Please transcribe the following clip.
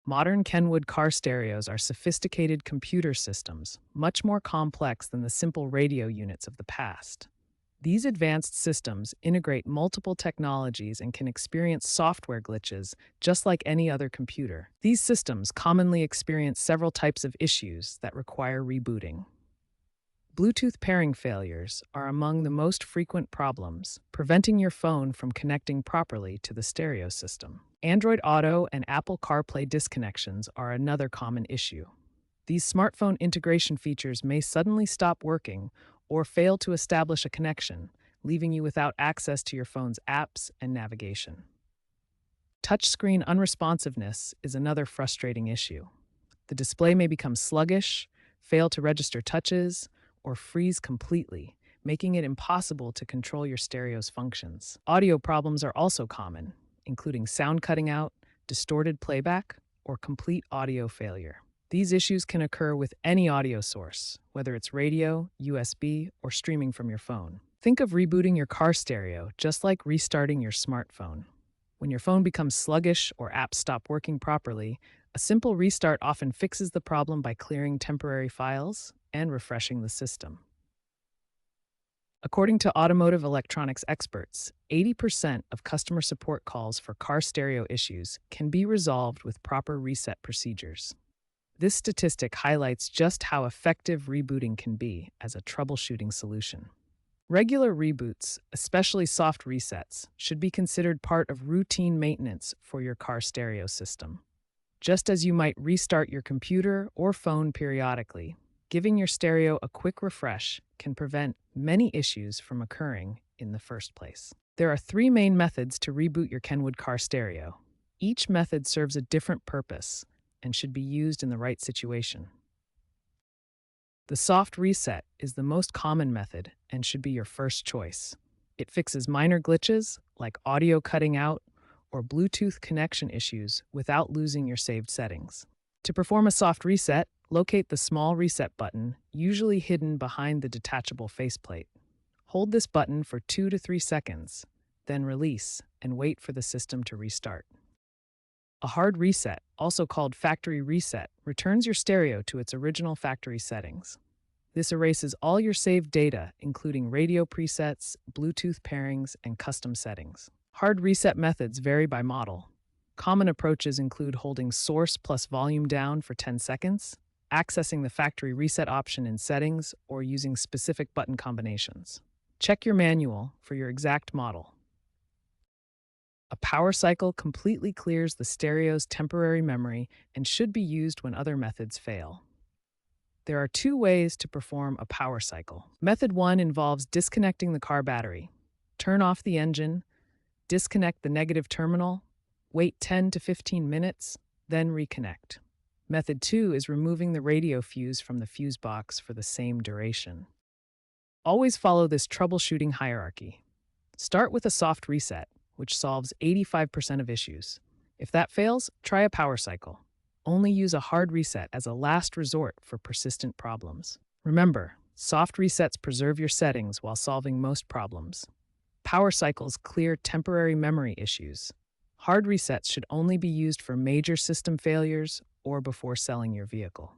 Modern Kenwood car stereos are sophisticated computer systems, much more complex than the simple radio units of the past. These advanced systems integrate multiple technologies and can experience software glitches just like any other computer. These systems commonly experience several types of issues that require rebooting. Bluetooth pairing failures are among the most frequent problems, preventing your phone from connecting properly to the stereo system. Android Auto and Apple CarPlay disconnections are another common issue. These smartphone integration features may suddenly stop working or fail to establish a connection, leaving you without access to your phone's apps and navigation. Touchscreen unresponsiveness is another frustrating issue. The display may become sluggish, fail to register touches, or freeze completely, making it impossible to control your stereo's functions. Audio problems are also common, including sound cutting out, distorted playback, or complete audio failure. These issues can occur with any audio source, whether it's radio, USB, or streaming from your phone. Think of rebooting your car stereo just like restarting your smartphone. When your phone becomes sluggish or apps stop working properly, a simple restart often fixes the problem by clearing temporary files and refreshing the system. According to automotive electronics experts, 80% of customer support calls for car stereo issues can be resolved with proper reset procedures. This statistic highlights just how effective rebooting can be as a troubleshooting solution. Regular reboots, especially soft resets, should be considered part of routine maintenance for your car stereo system. Just as you might restart your computer or phone periodically, giving your stereo a quick refresh can prevent many issues from occurring in the first place. There are 3 main methods to reboot your Kenwood car stereo. Each method serves a different purpose and should be used in the right situation. The soft reset is the most common method and should be your first choice. It fixes minor glitches like audio cutting out or Bluetooth connection issues without losing your saved settings. To perform a soft reset, locate the small reset button, usually hidden behind the detachable faceplate. Hold this button for 2 to 3 seconds, then release and wait for the system to restart. A hard reset, also called factory reset, returns your stereo to its original factory settings. This erases all your saved data, including radio presets, Bluetooth pairings, and custom settings. Hard reset methods vary by model. Common approaches include holding source plus volume down for 10 seconds, accessing the factory reset option in settings, or using specific button combinations. Check your manual for your exact model. A power cycle completely clears the stereo's temporary memory and should be used when other methods fail. There are 2 ways to perform a power cycle. Method 1 involves disconnecting the car battery. Turn off the engine, disconnect the negative terminal, wait 10 to 15 minutes, then reconnect. Method 2 is removing the radio fuse from the fuse box for the same duration. Always follow this troubleshooting hierarchy. Start with a soft reset, which solves 85% of issues. If that fails, try a power cycle. Only use a hard reset as a last resort for persistent problems. Remember, soft resets preserve your settings while solving most problems. Power cycles clear temporary memory issues. Hard resets should only be used for major system failures or before selling your vehicle.